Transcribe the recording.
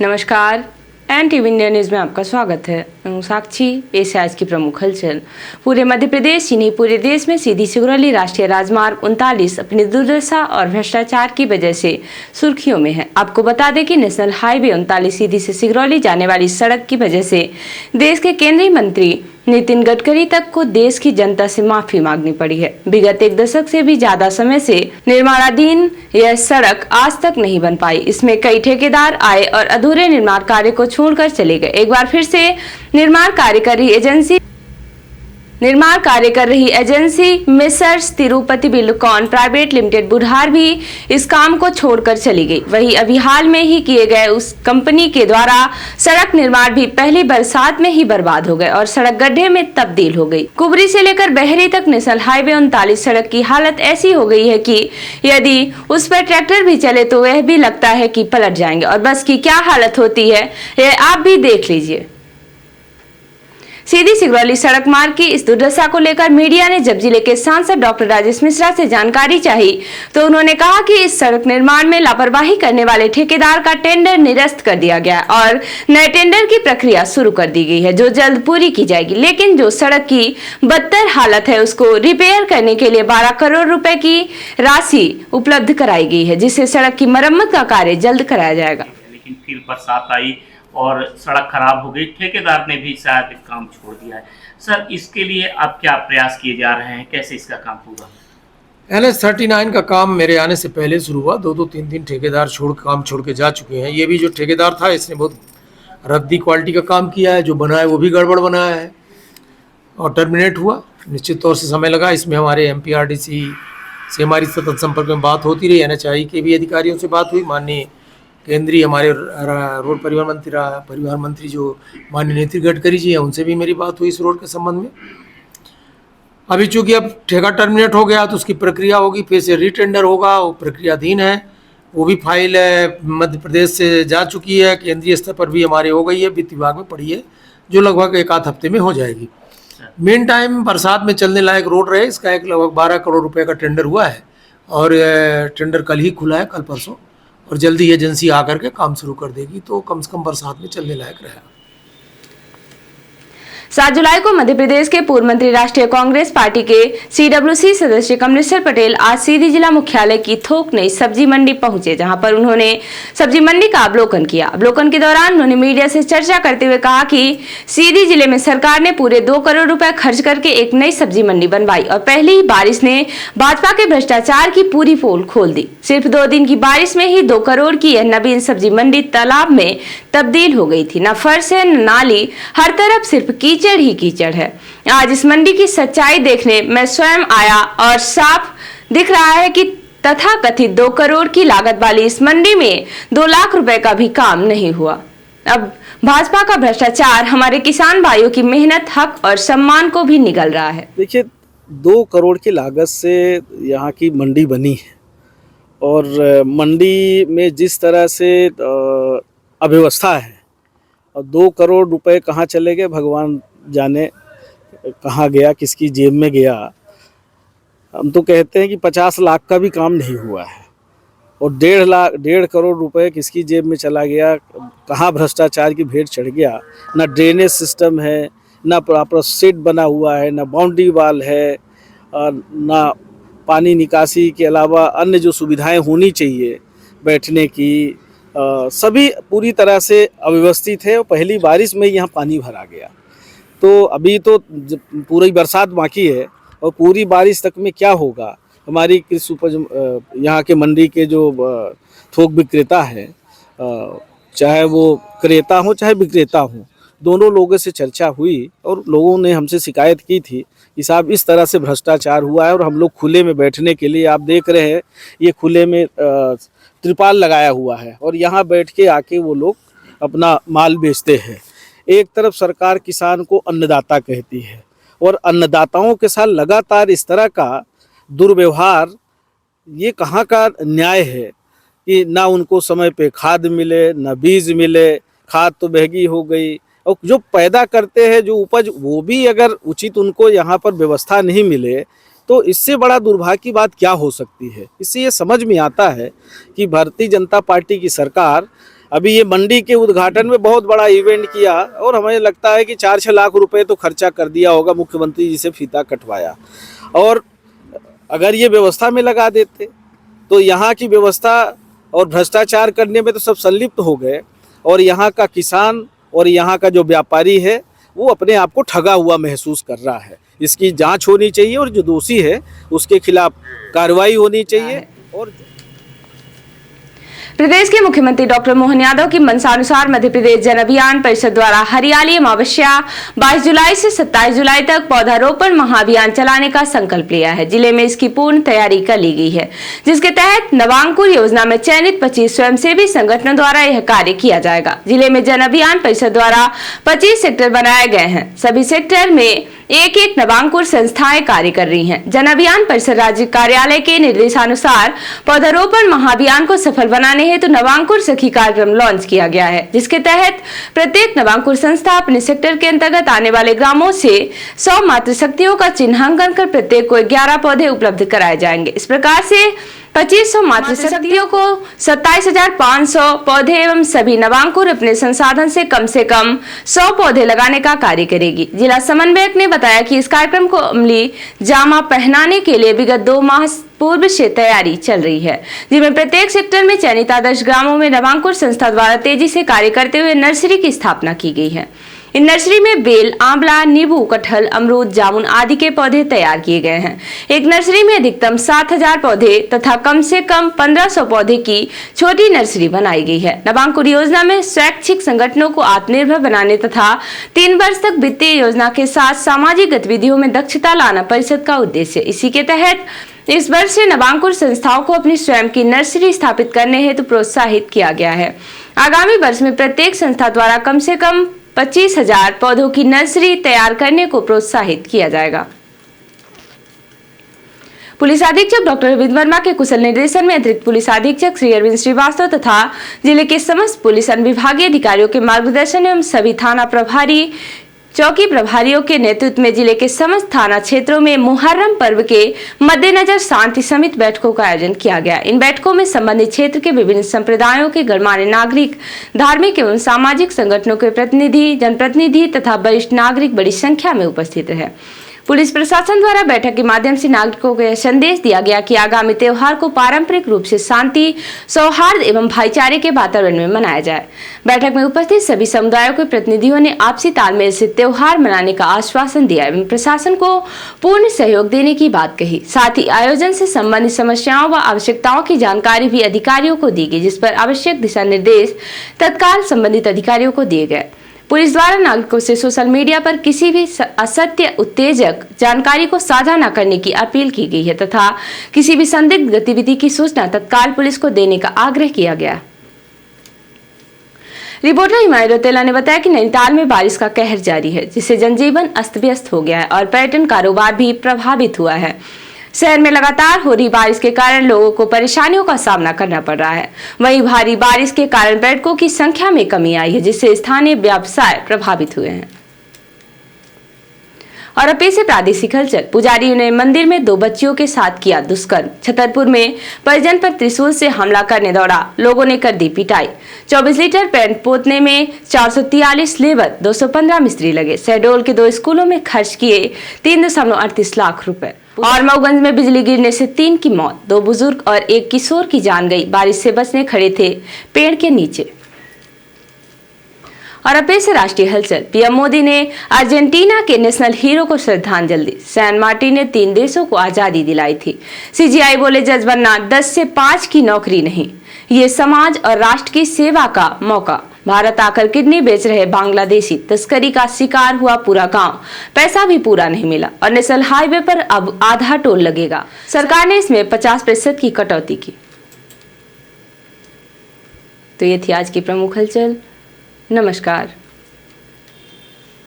नमस्कार, NTV India news में आपका स्वागत है। मैं हूं साक्षी। पेश है आज की प्रमुख हलचल। पूरे मध्य प्रदेश ही नहीं, पूरे देश में सीधी सिगरौली राष्ट्रीय राजमार्ग 39 अपनी दुर्दशा और भ्रष्टाचार की वजह से सुर्खियों में है। आपको बता दें कि नेशनल हाईवे 39 सीधी से सिगरौली जाने वाली सड़क की वजह से देश के केंद्रीय मंत्री नितिन गडकरी तक को देश की जनता से माफी मांगनी पड़ी है। विगत एक दशक से भी ज्यादा समय से निर्माणाधीन यह सड़क आज तक नहीं बन पाई। इसमें कई ठेकेदार आए और अधूरे निर्माण कार्य को छोड़कर चले गए। एक बार फिर से निर्माण कार्य कर रही agency messrs Tirupati Buildcon private limited Budhar भी इस काम को छोड़कर चली गई। वहीं अभी हाल में ही किए गए उस कंपनी के द्वारा सड़क निर्माण भी पहली बरसात में ही बर्बाद हो गए और सड़क गड्ढे में तब्दील हो गई। कुबरी से लेकर बहरी तक नेशनल हाईवे 39 सड़क की हालत ऐसी हो गई है कि यदि उस पर ट्रैक्टर भी चले तो वह भी लगता है कि पलट जाएंगे। और बस की क्या हालत होती है यह आप भी देख लीजिए। सीधी सिगरौली सड़क मार्ग की इस दुर्दशा को लेकर मीडिया ने जब जिले के सांसद डॉक्टर राजेश मिश्रा से जानकारी चाही तो उन्होंने कहा कि इस सड़क निर्माण में लापरवाही करने वाले ठेकेदार का टेंडर निरस्त कर दिया गया और नए टेंडर की प्रक्रिया शुरू कर दी गई है जो जल्द पूरी की जाएगी। लेकिन जो सड़क की बदतर हालत है उसको रिपेयर करने के लिए 12 करोड़ रुपए की राशि उपलब्ध कराई गई है, जिससे सड़क की मरम्मत का कार्य जल्द कराया जाएगा। लेकिन फिर बरसात आई और सड़क खराब हो गई, ठेकेदार ने भी शायद काम छोड़ दिया है। सर, इसके लिए अब क्या प्रयास किए जा रहे हैं, कैसे इसका काम होगा? NH 39 का काम मेरे आने से पहले शुरू हुआ। 2-3 ठेकेदार काम छोड़ के जा चुके हैं। ये भी जो ठेकेदार था इसने बहुत रद्दी क्वालिटी का काम किया है। जो बना है वो भी गड़बड़ बनाया है और टर्मिनेट हुआ। निश्चित तौर से समय लगा। इसमें हमारे MPRDC से हमारी सतत संपर्क में बात होती रही। NHAI के भी अधिकारियों से बात हुई। माननीय केंद्रीय हमारे रोड परिवहन मंत्री जो माननीय नितिन गडकरी जी हैं उनसे भी मेरी बात हुई इस रोड के संबंध में। अभी चूंकि अब ठेका टर्मिनेट हो गया तो उसकी प्रक्रिया होगी, फिर से रीटेंडर होगा। वो प्रक्रियाधीन है। वो भी फाइल मध्य प्रदेश से जा चुकी है, केंद्रीय स्तर पर भी हमारे हो गई है, वित्त विभाग में पड़ी है, जो लगभग 1 आध हफ्ते में हो जाएगी। मेन टाइम बरसात में चलने लायक रोड रहे। इसका एक लगभग 12 करोड़ रुपये का टेंडर हुआ है और टेंडर कल ही खुला है, कल परसों, और जल्दी एजेंसी आकर के काम शुरू कर देगी तो कम से कम बरसात में चलने लायक रहेगा। 7 जुलाई को मध्य प्रदेश के पूर्व मंत्री राष्ट्रीय कांग्रेस पार्टी के CWC सदस्य कमलेश्वर पटेल आज सीधी जिला मुख्यालय की थोक नई सब्जी मंडी पहुंचे, जहां पर उन्होंने सब्जी मंडी का अवलोकन किया। अवलोकन के दौरान उन्होंने मीडिया से चर्चा करते हुए कहा कि सीधी जिले में सरकार ने पूरे 2 करोड़ रुपए खर्च करके एक नई सब्जी मंडी बनवाई और पहली ही बारिश ने भाजपा के भ्रष्टाचार की पूरी पोल खोल दी। सिर्फ 2 दिन की बारिश में ही 2 करोड़ की यह नवीन सब्जी मंडी तालाब में तब्दील हो गई थी। न फर्श है न नाली, हर तरफ सिर्फ कीचड़ ही कीचड़ है। आज इस मंडी की सच्चाई देखने मैं स्वयं आया और साफ दिख रहा है कि तथाकथित 2 करोड़ की लागत वाली इस मंडी में 2 लाख रुपए का भी काम नहीं हुआ। अब भाजपा का भ्रष्टाचार हमारे किसान भाइयों की मेहनत, हक और सम्मान को भी निगल रहा है। देखिए, 2 करोड़ की लागत से यहाँ की मंडी बनी है और मंडी में जिस तरह से अव्यवस्था है और 2 करोड़ रुपए कहाँ चले गए भगवान जाने, कहाँ गया, किसकी जेब में गया। हम तो कहते हैं कि 50 लाख का भी काम नहीं हुआ है और 1.5 करोड़ रुपए किसकी जेब में चला गया, कहाँ भ्रष्टाचार की भेंट चढ़ गया। ना ड्रेनेज सिस्टम है, ना प्रॉपर सेट बना हुआ है, ना बाउंड्री वाल है, ना पानी निकासी के अलावा अन्य जो सुविधाएं होनी चाहिए बैठने की, सभी पूरी तरह से अव्यवस्थित है और पहली बारिश में यहाँ पानी भरा गया। तो अभी तो पूरी बरसात बाकी है और पूरी बारिश तक में क्या होगा। हमारी कृषि उपज यहाँ के मंडी के जो थोक विक्रेता है, चाहे वो क्रेता हो चाहे विक्रेता हो, दोनों लोगों से चर्चा हुई और लोगों ने हमसे शिकायत की थी कि साहब इस तरह से भ्रष्टाचार हुआ है और हम लोग खुले में बैठने के लिए, आप देख रहे हैं ये खुले में त्रिपाल लगाया हुआ है और यहाँ बैठ के आके वो लोग अपना माल बेचते हैं। एक तरफ सरकार किसान को अन्नदाता कहती है और अन्नदाताओं के साथ लगातार इस तरह का दुर्व्यवहार, ये कहाँ का न्याय है कि ना उनको समय पे खाद मिले, ना बीज मिले, खाद तो महंगी हो गई और जो पैदा करते हैं जो उपज वो भी अगर उचित उनको यहाँ पर व्यवस्था नहीं मिले तो इससे बड़ा दुर्भाग्य की बात क्या हो सकती है। इससे ये समझ में आता है कि भारतीय जनता पार्टी की सरकार अभी ये मंडी के उद्घाटन में बहुत बड़ा इवेंट किया और हमें लगता है कि 4-6 लाख रुपए तो खर्चा कर दिया होगा, मुख्यमंत्री जी से फीता कटवाया। और अगर ये व्यवस्था में लगा देते तो यहाँ की व्यवस्था और भ्रष्टाचार करने में तो सब संलिप्त हो गए और यहाँ का किसान और यहाँ का जो व्यापारी है वो अपने आप को ठगा हुआ महसूस कर रहा है। इसकी जांच होनी चाहिए और जो दोषी है उसके खिलाफ कार्रवाई होनी चाहिए। और प्रदेश के मुख्यमंत्री डॉक्टर मोहन यादव की मंशानुसार मध्य प्रदेश जन अभियान परिषद द्वारा हरियाली अमावस्या 22 जुलाई से 27 जुलाई तक पौधारोपण महाअभियान चलाने का संकल्प लिया है। जिले में इसकी पूर्ण तैयारी कर ली गई है, जिसके तहत नवांकुर योजना में चयनित 25 स्वयंसेवी संगठनों द्वारा यह कार्य किया जाएगा। जिले में जन अभियान परिषद द्वारा 25 सेक्टर बनाए गए हैं। सभी सेक्टर में एक एक नवांकुर संस्थाएं कार्य कर रही हैं। जन अभियान परिषद राज्य कार्यालय के निर्देशानुसार पौधारोपण महाअभियान को सफल बनाने हेतु नवांकुर सखी कार्यक्रम लॉन्च किया गया है, जिसके तहत प्रत्येक नवांकुर संस्था अपने सेक्टर के अंतर्गत आने वाले ग्रामों से 100 मातृशक्तियों का चिन्हांकन कर प्रत्येक को 11 पौधे उपलब्ध कराए जाएंगे। इस प्रकार से 2500 मातृशक्तियों को 27,500 पौधे एवं सभी नवांकुर अपने संसाधन से कम 100 पौधे लगाने का कार्य करेगी। जिला समन्वयक ने बताया कि इस कार्यक्रम को अमली जामा पहनाने के लिए विगत 2 माह पूर्व से तैयारी चल रही है, जिसमें प्रत्येक सेक्टर में चयनित आदर्श ग्रामों में नवांकुर संस्था द्वारा तेजी से कार्य करते हुए नर्सरी की स्थापना की गई है। इन नर्सरी में बेल, आंवला, नींबू, कटहल, अमरूद, जामुन आदि के पौधे तैयार किए गए हैं। एक नर्सरी में अधिकतम 7,000 पौधे तथा कम से कम 1,500 पौधे की छोटी नर्सरी बनाई गई है। नवांकुर योजना में स्वैच्छिक संगठनों को आत्मनिर्भर बनाने तथा 3 वर्ष तक वित्तीय योजना के साथ सामाजिक गतिविधियों में दक्षता लाना परिषद का उद्देश्य है। इसी के तहत इस वर्ष से नवांकुर संस्थाओं को अपनी स्वयं की नर्सरी स्थापित करने हेतु प्रोत्साहित किया गया है। आगामी वर्ष में प्रत्येक संस्था द्वारा कम से कम 25,000 पौधों की नर्सरी तैयार करने को प्रोत्साहित किया जाएगा। पुलिस अधीक्षक डॉक्टर रविंद्र वर्मा के कुशल निर्देशन में अतिरिक्त पुलिस अधीक्षक श्री अरविंद श्रीवास्तव तथा जिले के समस्त पुलिस अनुविभागीय अधिकारियों के मार्गदर्शन एवं सभी थाना प्रभारी, चौकी प्रभारियों के नेतृत्व में जिले के समस्त थाना क्षेत्रों में मुहर्रम पर्व के मद्देनजर शांति समिति बैठकों का आयोजन किया गया। इन बैठकों में संबंधित क्षेत्र के विभिन्न संप्रदायों के गणमान्य नागरिक, धार्मिक एवं सामाजिक संगठनों के प्रतिनिधि, जनप्रतिनिधि तथा वरिष्ठ नागरिक बड़ी संख्या में उपस्थित रहे। पुलिस प्रशासन द्वारा बैठक के माध्यम से नागरिकों को यह संदेश दिया गया कि आगामी त्योहार को पारंपरिक रूप से शांति, सौहार्द एवं भाईचारे के वातावरण में मनाया जाए। बैठक में उपस्थित सभी समुदायों के प्रतिनिधियों ने आपसी तालमेल से त्योहार मनाने का आश्वासन दिया एवं प्रशासन को पूर्ण सहयोग देने की बात कही। साथ ही आयोजन से संबंधित समस्याओं व आवश्यकताओं की जानकारी भी अधिकारियों को दी गई, जिस पर आवश्यक दिशा निर्देश तत्काल संबंधित अधिकारियों को दिए गए। पुलिस द्वारा नागरिकों से सोशल मीडिया पर किसी भी असत्य उत्तेजक जानकारी को साझा न करने की अपील की गई है तथा किसी भी संदिग्ध गतिविधि की सूचना तत्काल पुलिस को देने का आग्रह किया गया। रिपोर्टर हिमायत रौतेला ने बताया कि नैनीताल में बारिश का कहर जारी है, जिससे जनजीवन अस्त व्यस्त हो गया है और पर्यटन कारोबार भी प्रभावित हुआ है। शहर में लगातार हो रही बारिश के कारण लोगों को परेशानियों का सामना करना पड़ रहा है। वहीं भारी बारिश के कारण पर्यटकों की संख्या में कमी आई है, जिससे स्थानीय व्यवसाय प्रभावित हुए हैं। और अब पेश है प्रादेशिक हलचल। पुजारियों ने मंदिर में 2 बच्चियों के साथ किया दुष्कर्म। छतरपुर में परिजन पर त्रिशूल से हमला करने दौड़ा, लोगों ने कर दी पिटाई। 24 लीटर पेंट पोतने में 443 लेबर, 215 मिस्त्री लगे। शहडोल के 2 स्कूलों में खर्च किए 3.38 लाख रुपए। और मऊगंज में बिजली गिरने से 3 की मौत, 2 बुजुर्ग और 1 किशोर की जान गई। बारिश से बचने खड़े थे पेड़ के नीचे। और अब से राष्ट्रीय हलचल। पीएम मोदी ने अर्जेंटीना के नेशनल हीरो को श्रद्धांजलि दी। सैन मार्टिन ने 3 देशों को आजादी दिलाई थी। सीजीआई बोले, जज बनना 10 से 5 की नौकरी नहीं, ये समाज और राष्ट्र की सेवा का मौका। भारत आकर किडनी बेच रहे बांग्लादेशी, तस्करी का शिकार हुआ पूरा गांव, पैसा भी पूरा नहीं मिला और नेशनल हाईवे पर अब आधा टोल लगेगा। सरकार ने इसमें 50% की कटौती की। तो ये थी आज की प्रमुख हलचल। नमस्कार।